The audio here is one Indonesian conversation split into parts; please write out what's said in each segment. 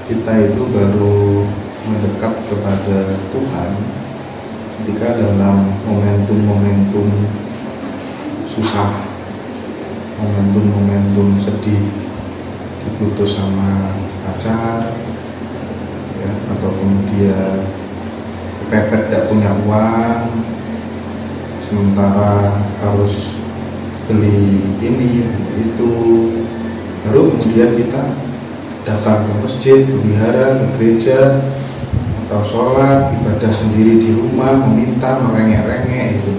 kita itu baru mendekat kepada Tuhan ketika dalam momentum-momentum susah, momentum-momentum sedih, diputus sama pacar, ya, atau kemudian kepepet tidak punya uang, sementara harus beli ini itu, baru kemudian kita datang ke masjid, ke wihara, ke gereja, atau sholat, ibadah sendiri di rumah, meminta, merengek-rengek itu.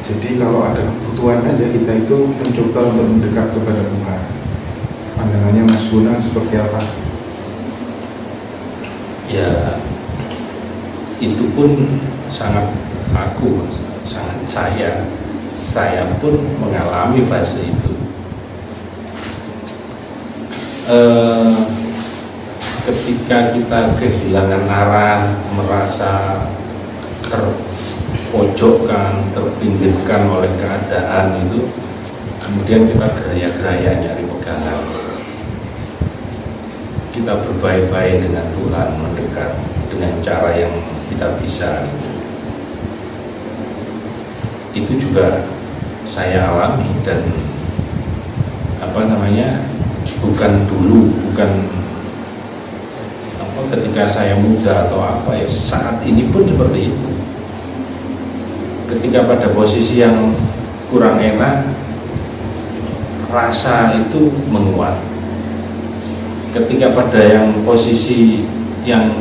Jadi kalau ada kebutuhan aja kita itu mencoba untuk mendekat kepada Tuhan. Pandangannya Mas Guna seperti apa? Ya, itu pun sangat saya pun mengalami fase itu. Ketika kita kehilangan arah, merasa terpojokkan, terpinggirkan oleh keadaan itu, kemudian kita geraya-geraya nyari pegangan. Kita berbaik-baik dengan Tuhan, mendekat dengan cara yang kita bisa. Itu juga saya alami, dan bukan ketika saya muda atau apa ya, saat ini pun seperti itu. Ketika pada posisi yang kurang enak, rasa itu menguat. Ketika pada yang posisi yang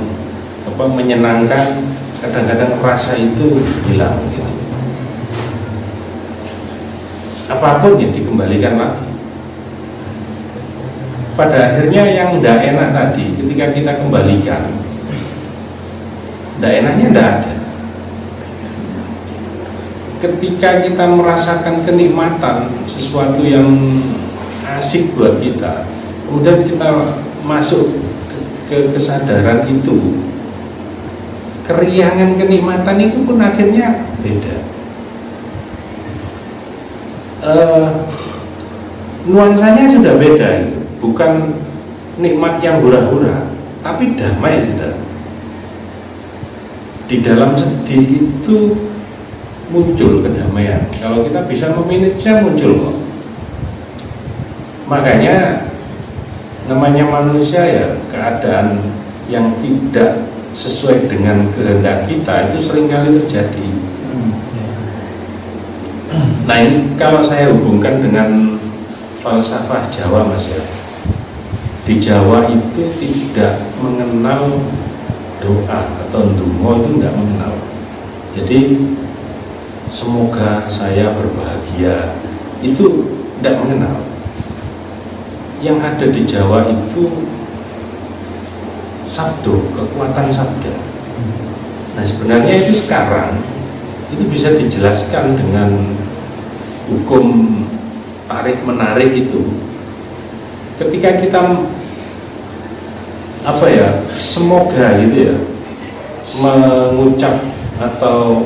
menyenangkan, kadang-kadang rasa itu hilang gitu. Apapun yang dikembalikan lagi. Pada akhirnya yang tidak enak tadi, ketika kita kembalikan, tidak enaknya tidak ada. Ketika kita merasakan kenikmatan sesuatu yang asik buat kita, kemudian kita masuk ke kesadaran itu, keriangan kenikmatan itu pun akhirnya beda. Nuansanya sudah beda itu. Bukan nikmat yang hura-hura, tapi damai sudah. Di dalam sedih itu muncul kedamaian. Kalau kita bisa memanage, muncul kok. Makanya namanya manusia ya, keadaan yang tidak sesuai dengan kehendak kita itu seringkali terjadi. Nah, ini kalau saya hubungkan dengan falsafah Jawa, Mas ya. Di Jawa itu tidak mengenal doa atau ndonga, itu tidak mengenal. Jadi semoga saya berbahagia itu tidak mengenal. Yang ada di Jawa itu sabdo, kekuatan sabda. Nah, sebenarnya itu sekarang itu bisa dijelaskan dengan hukum tarik menarik itu. Ketika kita semoga gitu ya, mengucap atau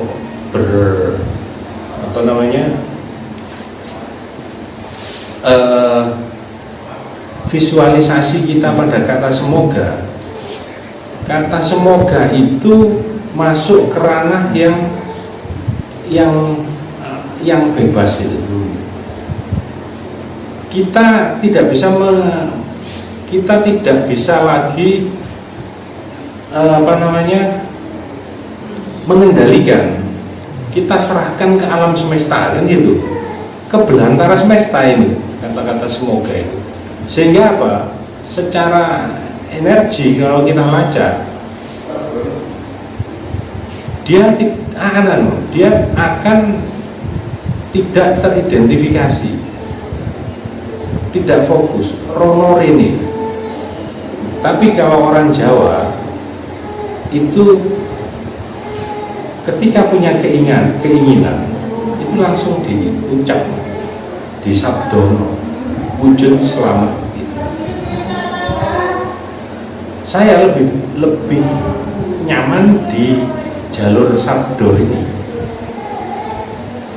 visualisasi kita pada kata semoga. Kata semoga itu masuk ke ranah yang bebas itu. Kita tidak bisa lagi mengendalikan. Kita serahkan ke alam semesta, kan gitu, ke belantara semesta ini kata-kata semoga itu. Sehingga apa? Secara energi kalau kita baca, dia akan tidak teridentifikasi, tidak fokus, rono rene. Tapi kalau orang Jawa itu ketika punya keinginan itu langsung diucap, disabdono, wujud selamat. Saya lebih nyaman di jalur sabdo ini.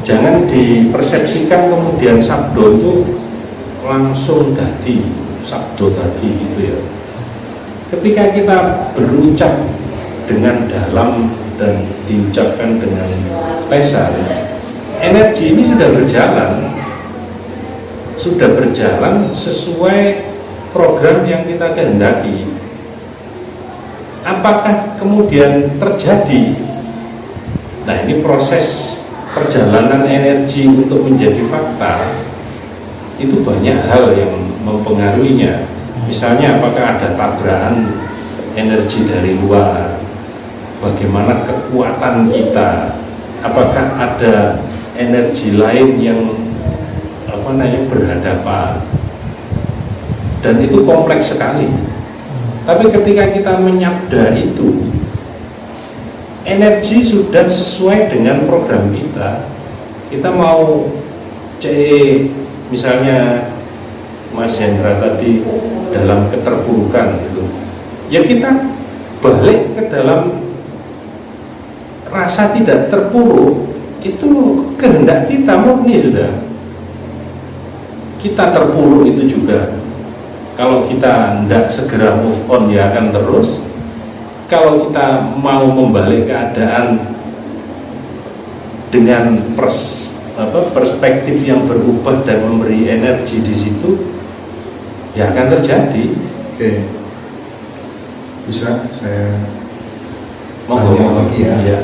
Jangan dipersepsikan kemudian sabdo itu langsung tadi sabdo tadi gitu ya. ketika kita berucap dengan dalam dan diucapkan dengan lesan, energi ini sudah berjalan sesuai program yang kita kehendaki. Apakah kemudian terjadi? Nah, ini proses perjalanan energi untuk menjadi fakta, itu banyak hal yang mempengaruhinya. Misalnya apakah ada tabrakan energi dari luar, bagaimana kekuatan kita, apakah ada energi lain yang berhadapan, dan itu kompleks sekali. Tapi ketika kita menyabda itu, energi sudah sesuai dengan program kita. Kita mau misalnya Mas Hendra tadi dalam keterpurukan gitu, ya kita balik ke dalam rasa tidak terpuruk. Itu kehendak kita murni sudah. Kita terpuruk itu juga, kalau kita tidak segera move on, ya akan terus. Kalau kita mau membalik keadaan dengan perspektif yang berubah dan memberi energi di situ, ya akan terjadi. Oke, bisa saya ngomong lagi ya. Ya.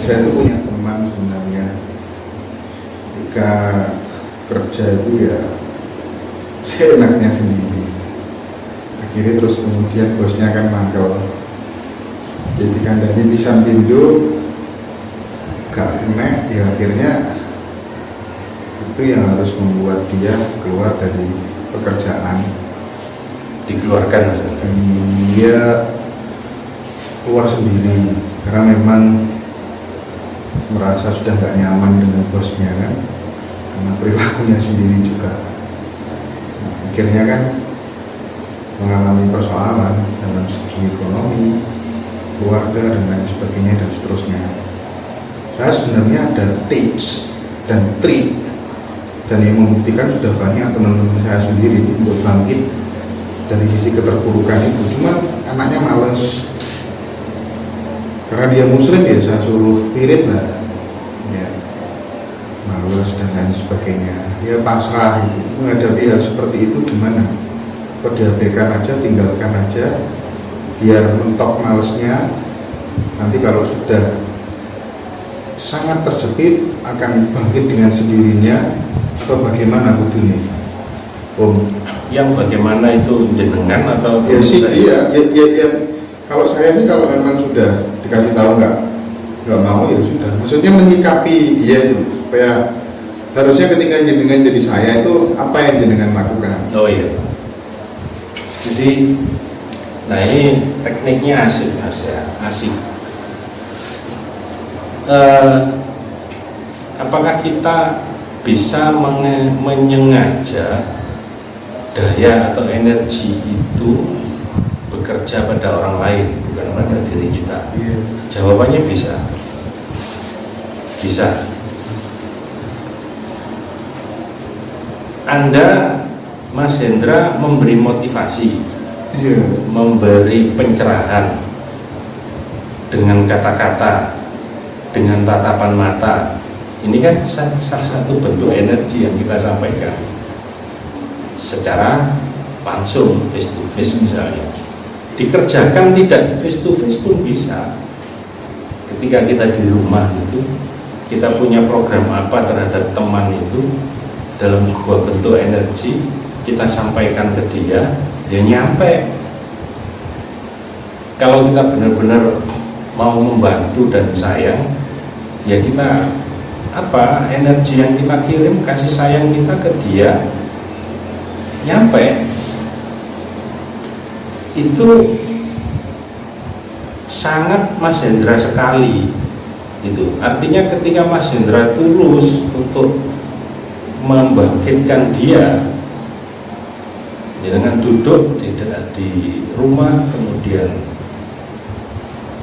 Saya tuh punya teman sebenarnya, ketika kerja itu ya seenaknya sendiri. Akhirnya terus kemudian bosnya kan mangkel, jadi kandani pisang pindu gak enak, ya akhirnya itu yang harus membuat dia keluar dari pekerjaan, Dikeluarkan. dan dia keluar sendiri karena memang merasa sudah gak nyaman dengan bosnya kan, karena perilakunya sendiri juga. Nah, akhirnya kan mengalami persoalan dalam segi ekonomi, keluarga, dan lain sebagainya, dan seterusnya. Saya sebenarnya ada tips dan trik, dan yang membuktikan sudah banyak teman-teman saya sendiri untuk bangkit dari sisi keterpurukan itu. Cuma anaknya males, karena dia muslim ya saya suruh pirit lah ya, males dan lain sebagainya, ya pasrah gitu. Menghadapi hal seperti itu gimana? Kok diabaikan aja, tinggalkan aja, biar mentok malesnya. Nanti kalau sudah sangat terjepit akan bangkit dengan sendirinya, atau bagaimana begini Om? Yang bagaimana itu jenengan atau Ya sih, iya, ya, kalau saya sih kalau memang sudah dikasih tahu nggak mau, ya sudah. Maksudnya menyikapi dia itu supaya harusnya ketika jenengan jadi saya itu apa yang jenengan lakukan. Oh iya. Jadi, nah ini tekniknya asik Mas ya, asik. Apakah kita bisa menyengaja daya atau energi itu bekerja pada orang lain, bukan pada diri kita? Jawabannya bisa. Bisa. Anda, Mas Hendra, memberi motivasi, memberi pencerahan dengan kata-kata, dengan tatapan mata. Ini kan salah satu bentuk energi yang kita sampaikan secara langsung, face to face misalnya. Dikerjakan tidak face to face pun bisa. Ketika kita di rumah itu, kita punya program apa terhadap teman itu, dalam sebuah bentuk energi kita sampaikan ke dia, ya nyampe. Kalau kita benar-benar mau membantu dan sayang, ya kita energi yang kita kirim, kasih sayang kita ke dia nyampe. Itu sangat Mas Hendra sekali. Itu artinya ketika Mas Hendra tulus untuk membangkitkan dia, dengan duduk di rumah, kemudian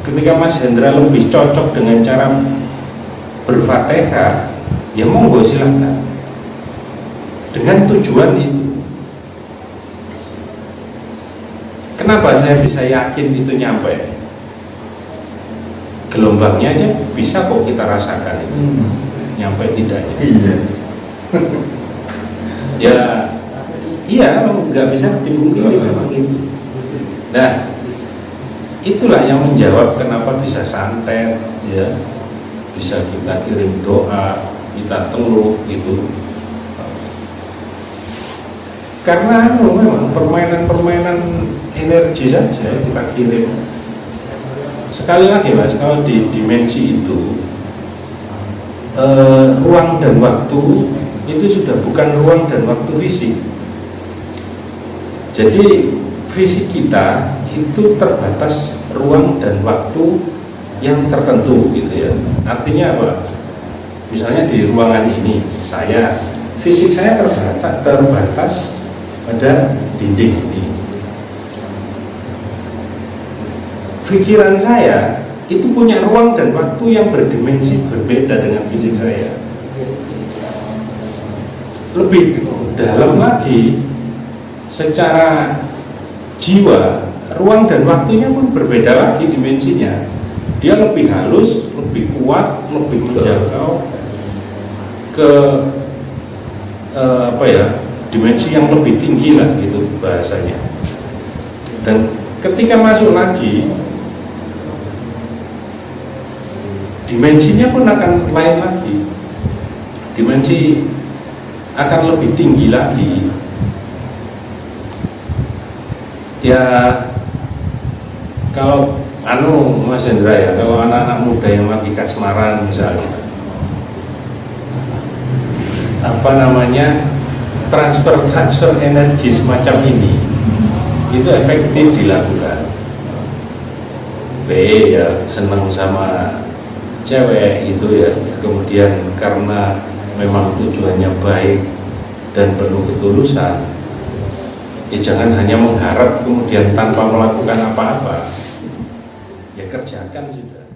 ketika Mas Hendra lebih cocok dengan cara berfatihah, ya monggo silahkan, dengan tujuan itu. Kenapa saya bisa yakin itu nyampe? Gelombangnya aja bisa kok kita rasakan itu, nyampe tidaknya. Iya. Ya, iya, nggak bisa dipungkiri memang itu. Nah, itulah yang menjawab kenapa bisa santet, ya, bisa kita kirim doa, kita teluh gitu. Karena memang permainan-permainan energi saja kita kirim. Sekali lagi mas, kalau di dimensi itu ruang dan waktu itu sudah bukan ruang dan waktu fisik. Jadi fisik kita itu terbatas ruang dan waktu yang tertentu gitu ya. Artinya apa? Misalnya di ruangan ini fisik saya terbatas pada dinding ini. Pikiran saya itu punya ruang dan waktu yang berdimensi berbeda dengan fisik saya. Lebih dalam lagi, secara jiwa, ruang dan waktunya pun berbeda lagi dimensinya. Dia lebih halus, lebih kuat, lebih menjangkau ke dimensi yang lebih tinggi lah gitu bahasanya. Dan ketika masuk lagi, dimensinya pun akan lain lagi. Dimensi akan lebih tinggi lagi. Ya kalau Mas Hendra ya, kalau anak-anak muda yang lagi kasmaran misalnya, transfer energi semacam ini itu efektif dilakukan. Ya senang sama cewek itu ya, kemudian karena memang tujuannya baik dan penuh ketulusan, ya jangan hanya mengharap kemudian tanpa melakukan apa-apa, ya kerjakan sudah.